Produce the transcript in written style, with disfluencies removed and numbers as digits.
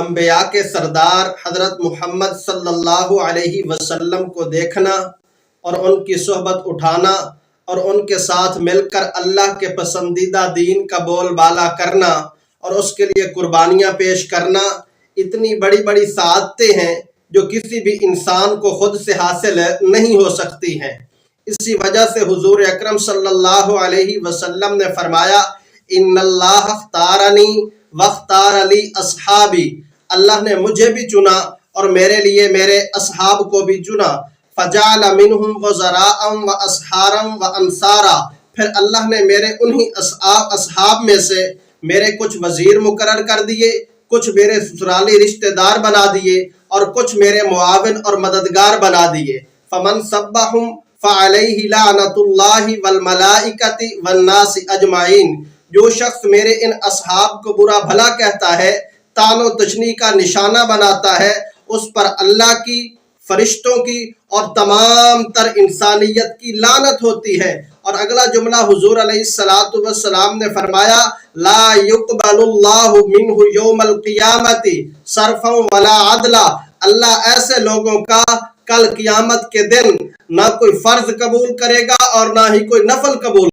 انبیاء کے سردار حضرت محمد صلی اللہ علیہ وسلم کو دیکھنا اور ان کی صحبت اٹھانا اور ان کے ساتھ مل کر اللہ کے پسندیدہ دین کا بول بالا کرنا اور اس کے لیے قربانیاں پیش کرنا اتنی بڑی بڑی سعادتیں ہیں جو کسی بھی انسان کو خود سے حاصل نہیں ہو سکتی ہیں۔ اسی وجہ سے حضور اکرم صلی اللہ علیہ وسلم نے فرمایا ان اللہ اختارنی واختار لی اصحابی، اللہ نے مجھے بھی چنا اور میرے لیے میرے اصحاب کو بھی چنا۔ فجعل منہم وزراء و اسحارا و انصارا، پھر اللہ نے میرے انہی اصحاب میں سے میرے کچھ وزیر مقرر کر دیے، کچھ میرے سسرالی رشتہ دار بنا دیے اور کچھ میرے معاون اور مددگار بنا دیے۔ فمن سبہم فعلیہ لعنۃ اللہ والملائکۃ والناس اجمعین، جو شخص میرے ان اصحاب کو برا بھلا کہتا ہے، طعن و تشنیع کا نشانہ بناتا ہے، اس پر اللہ کی، فرشتوں کی اور تمام تر انسانیت کی لعنت ہوتی ہے۔ اور اگلا جملہ حضور علیہ السلام نے فرمایا لا يقبل اللہ منہ یوم القیامت صرفا ولا عدلا، اللہ ایسے لوگوں کا کل قیامت کے دن نہ کوئی فرض قبول کرے گا اور نہ ہی کوئی نفل قبول